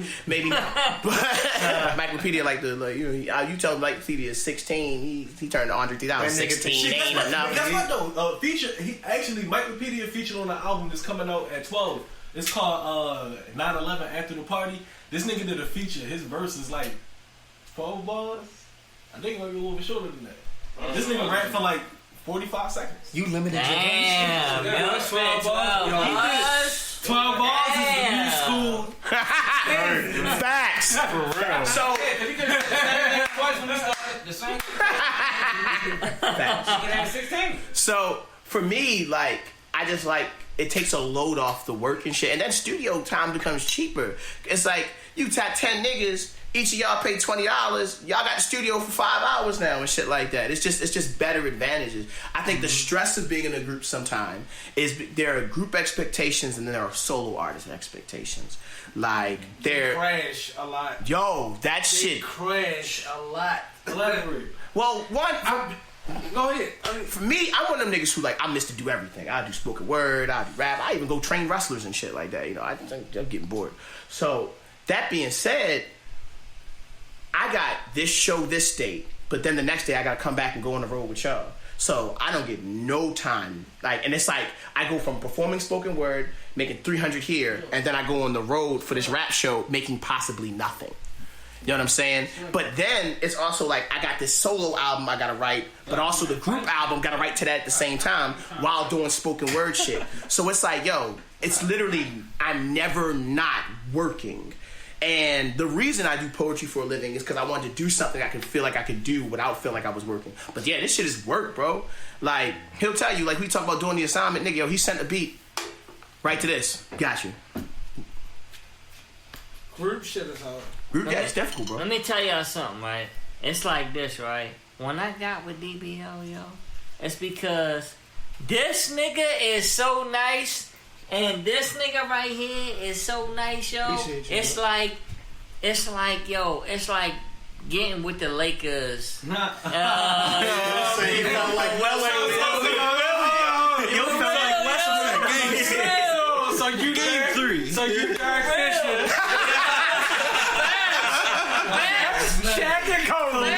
not. But Miclopedia, you tell him Miclopedia is 16. He turned to Andre 3000. 16 ain't enough. Guess what though? Miclopedia featured on the album that's coming out at 12. It's called 9/11 After the Party. This nigga did a feature. His verse is like 12 bars. I think it might be a little bit shorter than that. This nigga rapped for like 45 seconds. You limited your Damn, yo, 12 bars. 12 bars is the new school. Facts. For real. So, so for me, like, I just like it takes a load off the work and shit, and then studio time becomes cheaper. It's like you tap 10 niggas. Each of y'all pay $20. Y'all got the studio for 5 hours now and shit like that. It's just better advantages. I think the stress of being in a group sometime is there are group expectations and then there are solo artist expectations. Like they crash a lot. Yo, that shit crash a lot. Well, go ahead. For me, I'm one of them niggas who like I miss to do everything. I do spoken word, I do rap, I even go train wrestlers and shit like that. You know, I'm getting bored. So that being said, I got this show this date, but then the next day I gotta come back and go on the road with y'all. So I don't get no time. Like, and it's like I go from performing spoken word, making 300 here, and then I go on the road for this rap show, making possibly nothing. You know what I'm saying? But then it's also like I got this solo album I gotta write, but also the group album gotta write to that at the same time while doing spoken word shit. So it's like, yo, it's literally I'm never not working. And the reason I do poetry for a living is because I wanted to do something I could feel like I could do without feeling like I was working. But yeah, this shit is work, bro. Like, he'll tell you, like we talk about doing the assignment, nigga, yo, he sent a beat. Right to this. Got you. Group shit is hard. Group, yeah, it's difficult, bro. Let me tell y'all something, right? It's like this, right? When I got with DBL, yo, it's because this nigga is so nice. And this nigga right here is so nice, yo. It's like, yo, it's like getting with the Lakers. You felt like Westbrook. So you game 3. So you Derek Fisher. Shaq and Kobe.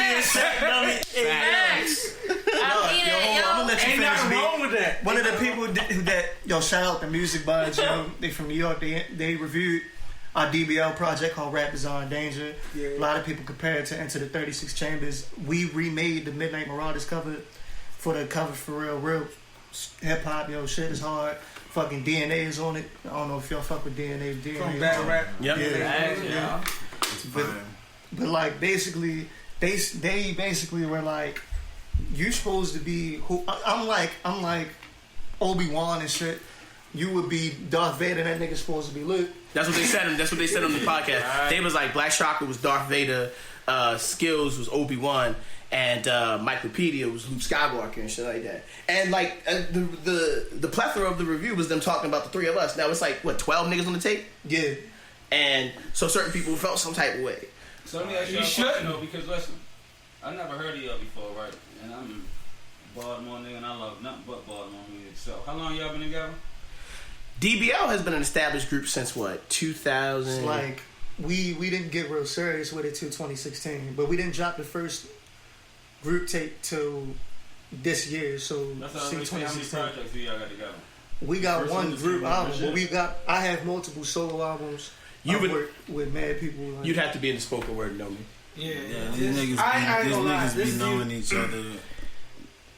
Ain't nothing wrong with that. One of the people that shout out the Music Buds, they from New York. They reviewed our DBL project called Rap Design Danger. Yeah. A lot of people compare it to Enter the 36 Chambers. We remade the Midnight Marauders cover for the cover for real hip hop. Shit is hard. Fucking DNA is on it. I don't know if y'all fuck with DNA. From Battle Rap. Yep. Yeah. But like basically, they basically were like, you supposed to be who I'm like Obi-Wan and shit. You would be Darth Vader. That nigga's supposed to be Luke. That's what they said. That's what they said on the podcast. Right. They was like Black Chakra was Darth Vader, Dskillz was Obi-Wan, and Miclopedia was Luke Skywalker and shit like that. And like the plethora of the review was them talking about the three of us. Now it's like what 12 niggas on the tape. Yeah. And so certain people felt some type of way. So let me ask you a question though, because listen, I never heard of y'all before, right? And I'm Baltimore nigga, and I love nothing but Baltimore music. So how long y'all been together? DBL has been an established group since what 2000. It's like we didn't get real serious with it till 2016, but we didn't drop the first group tape till this year. So that's how many projects do y'all got together? We got one group album, but I have multiple solo albums. You would work with mad people. Like, you'd have to be in the spoken word, know me. Yeah. These niggas be knowing each other.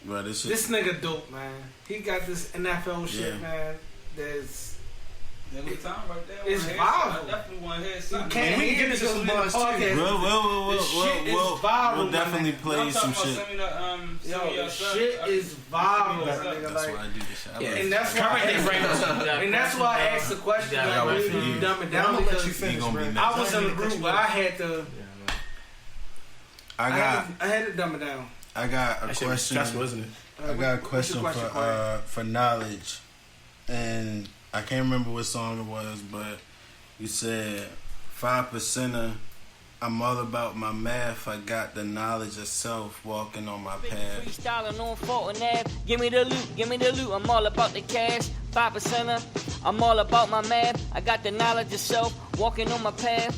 Bro, this nigga dope, man. He got this NFL shit, man. There's time right there. It's viral. I definitely want to hear something. We can get into some bars too. We'll definitely play some shit. Shit is viral. That's why I do this shit. And that's why I asked the question. Like, you dumb it down because I was in a group where I had to. I had to dumb it down. I got a question. That's wasn't it? I got a question for knowledge, and I can't remember what song it was, but you said 5%er. I'm all about my math. I got the knowledge of self, walking on my path. Freestyling on Fulton Ave. Give me the loot. I'm all about the cash. 5%er. I'm all about my math. I got the knowledge of self, walking on my path.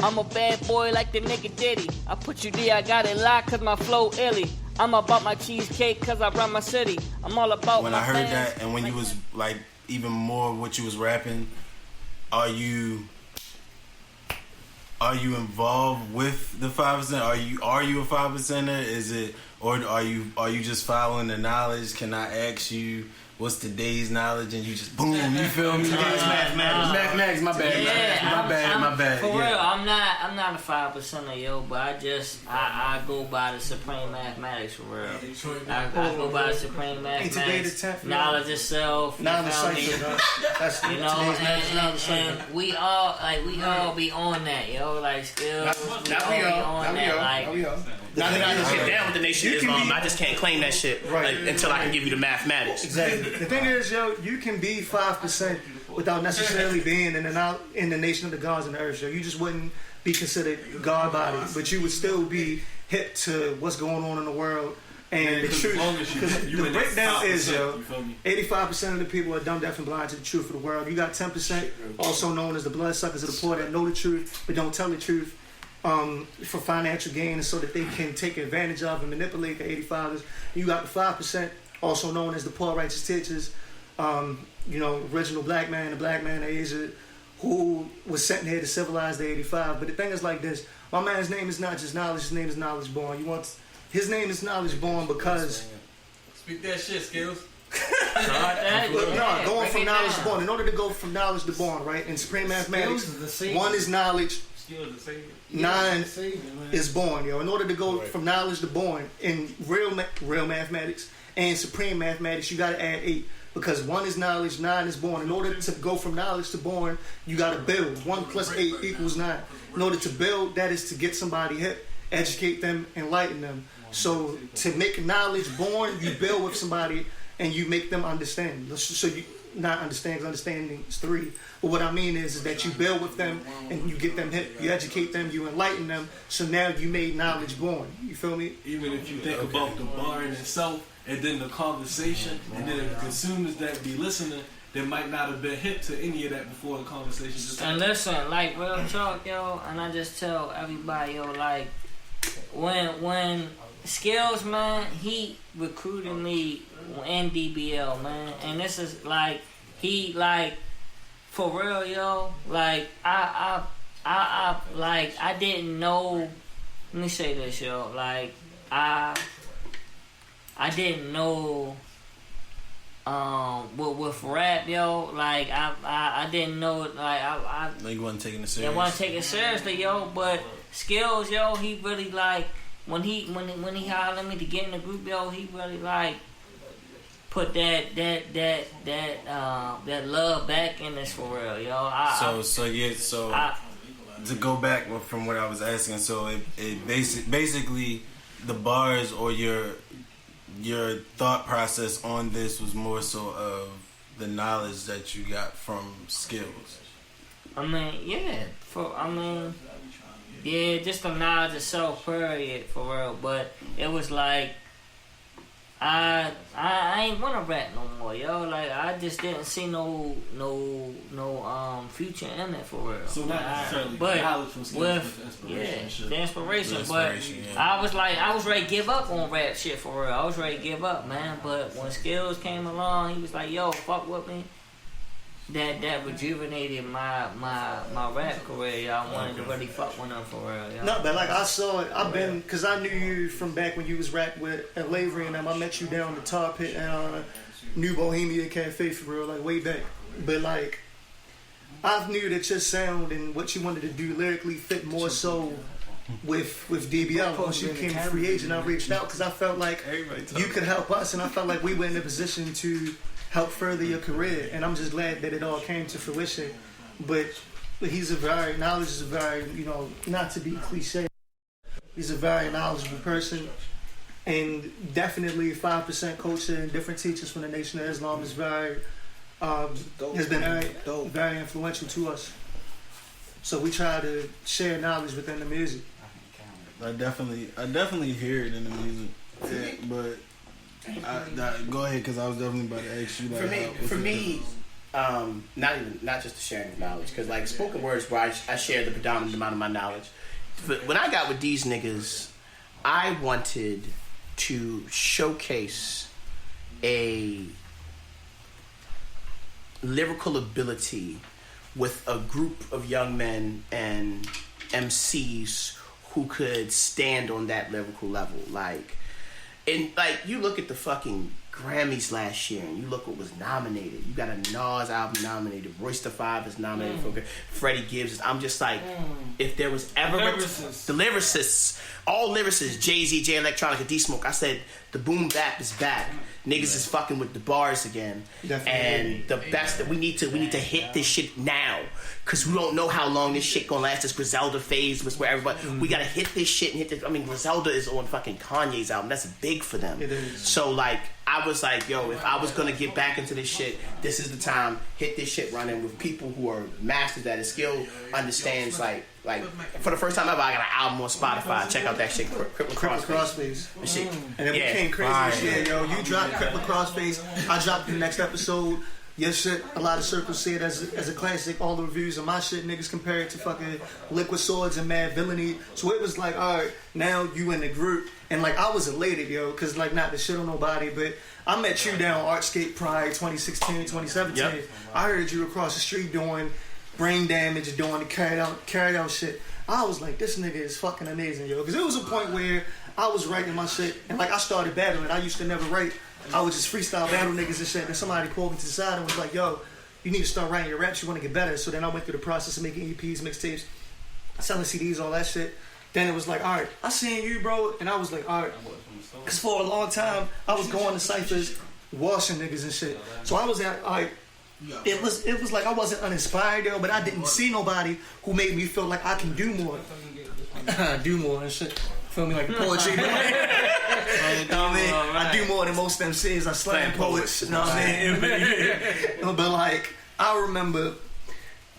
I'm a bad boy like the nigga Diddy. I put you there, I got it locked cause my flow illy. I'm about my cheesecake cause I run my city. I'm all about when my I heard fans. that and when you was like even more what you was rapping, are you involved with the 5%? Are you a 5%er? Is it, or are you just following the knowledge? Can I ask you what's today's knowledge and you just boom, you feel me? Today's mathematics, my bad. Yeah, my bad. For real, I'm not a 5%er, yo, but I go by the supreme mathematics for real. I go by the supreme mathematics. Knowledge of self. Knowledge That's you know, and we all be on that, yo. Like still, now we are. Now that I just get down with the nation Islam, I just can't claim that shit until I can give you the mathematics. Exactly. The thing is, yo, you can be 5% without necessarily being in the nation of the gods and the earth, yo. You just wouldn't be considered God body, but you would still be hip to what's going on in the world and the truth. Because the breakdown is, yo, 85% of the people are dumb, deaf, and blind to the truth of the world. You got 10%, also known as the bloodsuckers of the poor, that know the truth but don't tell the truth. For financial gain and so that they can take advantage of and manipulate the 85ers. You got the 5%, also known as the poor righteous teachers, original the black man of Asia, who was sent here to civilize the 85. But the thing is like this, My man's name is not just Knowledge. His name is Knowledge Born. His name is Knowledge Born because. Speak that shit, Skillz. Going from knowledge to born. In order to go from knowledge to born, right? In supreme mathematics, 1 is knowledge, 9 is born. Yo, in order to go from knowledge to born in real mathematics and supreme mathematics, you got to add 8 because 1 is knowledge, 9 is born. In order to go from knowledge to born, you got to build. 1 plus 8 equals 9. In order to build, that is to get somebody hip, educate them, enlighten them. So to make knowledge born, you build with somebody. And you make them understand. So you not understand, because understanding is 3. But what I mean is that you build with them and you get them hip, you educate them, you enlighten them. So now you made knowledge born. You feel me? Even if you think about the bar in itself, and then the conversation, and then the consumers that be listening, they might not have been hip to any of that before the conversation. Just and listen, like real talk, yo. And I just tell everybody, yo, like when Skillz, man, he recruited me in DBL, man, and this is like he like for real, yo. Like I didn't know. Let me say this, yo. Like I didn't know. With rap, yo. Like I didn't know. Like I you wasn't taking it seriously. I wasn't taking it seriously, yo. But Skillz, yo, he really like when he hollered at me to get in the group, yo. He really like put that love back in this for real, yo. To go back from what I was asking, so it basically the bars or your thought process on this was more so of the knowledge that you got from Skillz. I mean, just the knowledge itself, period, for real. But it was like I ain't wanna rap no more, yo. Like I just didn't see no future in it for real. So not necessarily knowledge from Skillz, the inspiration. But I was ready to give up on rap shit for real. I was ready to give up, man. But when Skillz came along, he was like, "Yo, fuck with me." That rejuvenated my rap career. Yo. I wanted to really fuck with him for real. Yo. No, but like I saw it. Cause I knew you from back when you was rapping with Lavery and them. I met you down the Tar Pit and New Bohemia Cafe for real, like way back. But like, I knew that your sound and what you wanted to do lyrically fit more so with DBL. Once you became a free agent, I reached out because I felt like you could help us, and I felt like we were in a position to help further your career, and I'm just glad that it all came to fruition. But knowledge is a very, not to be cliche, he's a very knowledgeable person, and definitely 5% culture and different teachers from the Nation of Islam is very, has been very influential to us. So we try to share knowledge within the music. I definitely hear it in the music, but. Go ahead, because I was definitely about to ask you. Like, for me, not just the sharing of knowledge, because like spoken words, where I share the predominant amount of my knowledge. But when I got with these niggas, I wanted to showcase a lyrical ability with a group of young men and MCs who could stand on that lyrical level, And like you look at the fucking Grammys last year, and you look what was nominated. You got a Nas album nominated. Royce the 5 is nominated for. Freddie Gibbs. I'm just like, if there was ever the lyricists, all lyricists, Jay-Z, Jay Electronica, D Smoke. I said the boom bap is back. Niggas is fucking with the bars again. Definitely. And the best that we need to hit this shit now, because we don't know how long this shit gonna last. This Griselda phase was where everybody we gotta hit this shit and hit this. I mean, Griselda is on fucking Kanye's album. That's big for them. It is. So like, I was like, yo, if I was gonna get back into this shit, this is the time. Hit this shit running with people who are masters at it. Skill understands like for the first time ever, I got an album on Spotify. Check out that shit, Cripple Crossface. And it became crazy this year, yo. You dropped Cripple Crossface. I dropped the next episode. Your shit, a lot of circles see it as a classic. All the reviews of my shit, niggas compare it to fucking Liquid Swords and Mad Villainy. So it was like, alright, now you in the group. And like, I was elated, yo, because like, not to shit on nobody, but I met you down Artscape Pride 2016, 2017. Yep. I heard you across the street doing Brain Damage, doing the carried out shit. I was like, this nigga is fucking amazing, yo. Because it was a point where I was writing my shit, and like I started battling. I used to never write. I would just freestyle battle niggas and shit. And somebody pulled me to the side and was like, yo, you need to start writing your raps. You want to get better. So then I went through the process of making EPs, mixtapes, selling CDs, all that shit. Then it was like, all right, I seen you, bro. And I was like, all right. Because for a long time, I was going to ciphers, washing niggas and shit. So I was at, all right. It was like I wasn't uninspired, yo, but I didn't see nobody who made me feel like I can do more. Do more and shit. Feel me, like poetry. You know what I mean? I do more than most MCs. I slam poets. You know what I mean? But like, I remember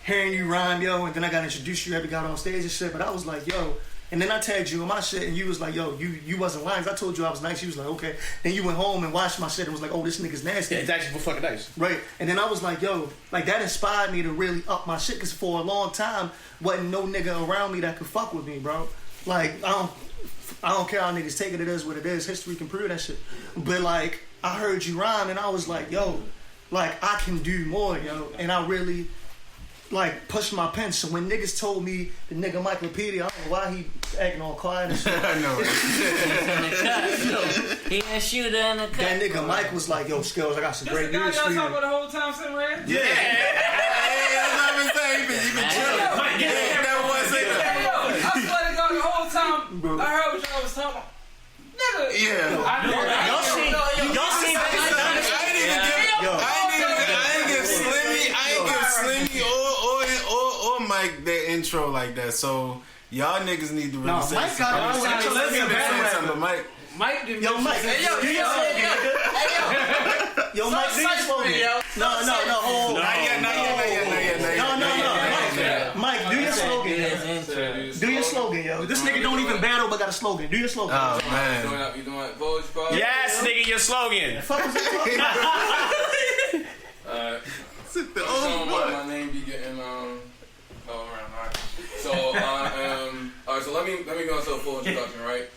hearing you rhyme, yo, and then I got introduced to you, got on stage and shit. But I was like, yo. And then I tagged you on my shit, and you was like, yo, you wasn't lying. I told you I was nice. You was like, okay. Then you went home and watched my shit and was like, oh, this nigga's nasty. Yeah, it's actually fucking nice. Right. And then I was like, yo, like that inspired me to really up my shit, because for a long time, wasn't no nigga around me that could fuck with me, bro. Like, I don't care how niggas take it. It is what it is. History can prove that shit. But like, I heard you rhyme, and I was like, yo, like I can do more, yo. And I really like pushed my pen. So when niggas told me the nigga Miclopedia, I don't know why he acting all quiet and shit. I know. He didn't shoot in the cut. That nigga Mike was like, yo, Skillz, I got some great news for you. Y'all talking about the whole time, Simran? Yeah. That's what I've been saying. You been chilling. Yeah, never want to say that. I swear to God, the whole time, bro. I heard what y'all was talking about. Nigga. Yeah. Y'all seen I ain't give Slimmy or Mike that intro like that. So y'all niggas need to really say Mike got something. Mike didn't. Yo, Mike. Hey, yo. Yo, Mike, do your slogan. No. Not yet. No. Mike, do your slogan. Do your slogan, yo. This nigga don't even battle, but got a slogan. Do your slogan. Oh, man. You doing poetry, bro? Yes, nigga, your slogan. Fuck was it? My name be getting around. Alright. So alright. So let me go into a full introduction, right?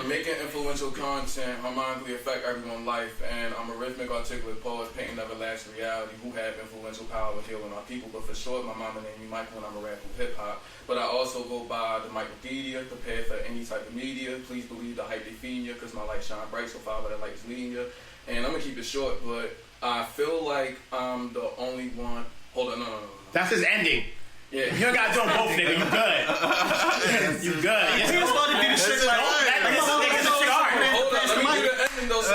Making influential content harmonically affect everyone's life, and I'm a rhythmic, articulate poet painting everlasting reality who have influential power of healing our people. But for short, my mama named me Michael, and I'm a rapper hip hop. But I also go by the Miclopedia, prepared for any type of media. Please believe the hype define because my light shine bright, so follow that light is leading you. And I'm gonna keep it short, but I feel like I'm the only one. Hold on, no. That's his ending. Yeah. You don't gotta do them both, nigga. You good. You good. He was about to do the shit like Hold on, let me do the ending though. I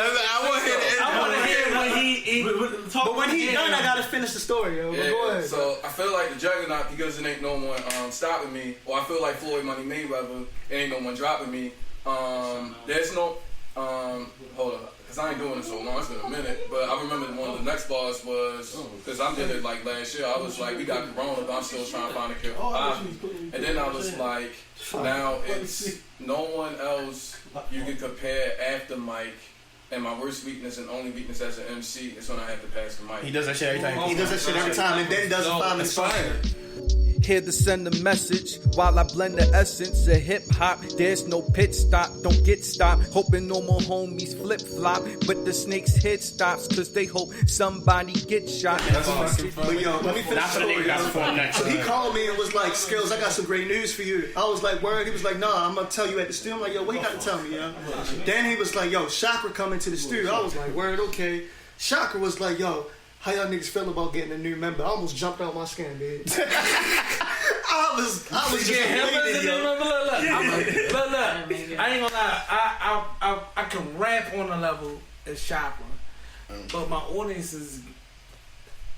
want to hear when he but when he done, I gotta finish the story, yo. Yeah, go ahead. So I feel like the juggernaut because it ain't no one stopping me, or I feel like Floyd Money Mayweather, it ain't no one dropping me. There's no hold on. Cause I ain't doing it so long, it's been a minute. But I remember one of the next bars was, cause I did it like last year, I was like, we got Corona, but I'm still trying to find a cure for Bobby. And then I was like, now it's no one else you can compare after Mike. And my worst weakness and only weakness as an MC is when I have to pass the mic. He does that shit every time. He does that shit every time, and then does 5 minutes fire. Here to send a message while I blend the essence of hip hop. There's no pit stop, don't get stopped. Hoping no more homies flip flop, but the snakes hit stops cause they hope somebody gets shot. But yo, let me finish the story. So he called me and was like, Skillz, I got some great news for you. I was like, word? He was like, nah, I'm gonna tell you at the studio. I'm like, yo, what you got to tell me, yo? Then he was like, yo, Chakra coming to the studio. I was like, word, okay. Chakra was like, yo, how y'all niggas feel about getting a new member? I almost jumped out my skin, dude. I was just waiting, yo. Look. I ain't gonna lie. I can rap on a level as Chakra, but my audience is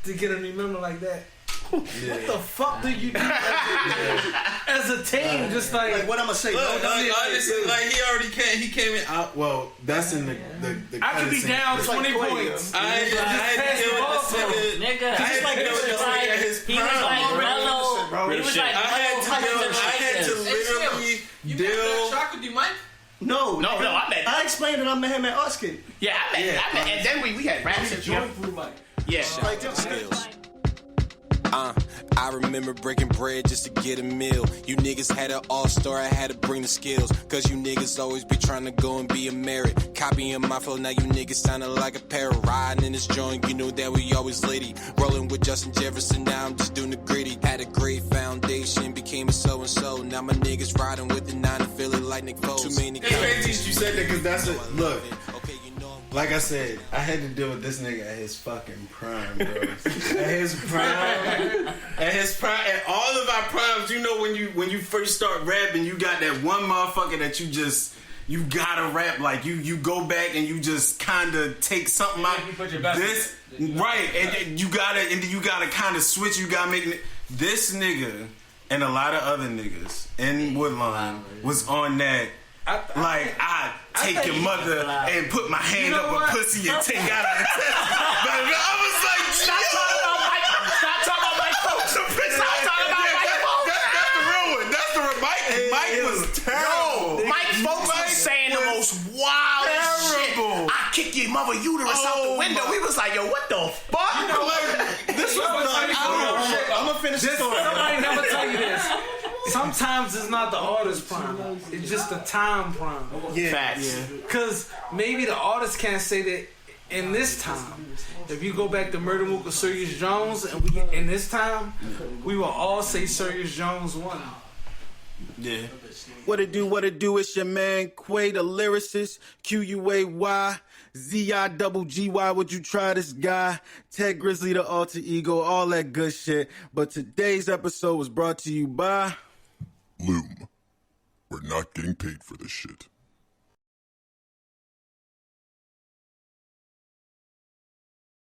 to get a new member like that. What the fuck do you do as a team? Just like what I'm gonna say? Honestly, like he already came. He came in. Well, that's in the I could be down 20 points. I had to give nigga. I had to literally deal. Chakra, do Mike? No, I met. I explained that I met him at Oskin. Yeah, I met, and then we had raps. Joint through Mike. Yeah. Like just I remember breaking bread just to get a meal. You niggas had an all-star, I had to bring the skills. Cause you niggas always be trying to go and be a merit. Copying my flow, now you niggas sounding like a pair. Riding in this joint, you know that we always litty. Rolling with Justin Jefferson, now I'm just doing the gritty. Had a great foundation, became a so-and-so. Now my niggas riding with the 9 and feeling like Nick Foles. Too many it's crazy you said that because that's it. Look, like I said, I had to deal with this nigga at his fucking prime, bro. At his prime, at all of our primes. You know, when you first start rapping, you got that one motherfucker that you gotta rap like you go back and you just kind of take something out. You put your best this right, and you gotta kind of switch. You gotta make this nigga and a lot of other niggas in Woodlawn was on that. I take your mother and put my hand up a pussy and take out her intestines. But I was like, stop talking about Mike. Stop talking about Mike folks. Stop talking about Mike folks. That's the real one. That's the real Mike was terrible. Yo, Mike folks was saying the most wild shit. I kick your mother uterus out the window. We was like, yo, what the fuck? You know what? This was I'm gonna finish this story. Somebody never tell you this. Sometimes it's not the artist prime. It's just the time prime. Yeah. Facts. Because maybe the artist can't say that in this time. If you go back to Murder Mook or Serious Jones, and we in this time, we will all say Serious Jones won. Yeah. What it do? It's your man Quay, the lyricist. QUAY. ZIGGY, would you try this guy? Ted Grizzly, the alter ego, all that good shit. But today's episode was brought to you by Loom. We're not getting paid for this shit.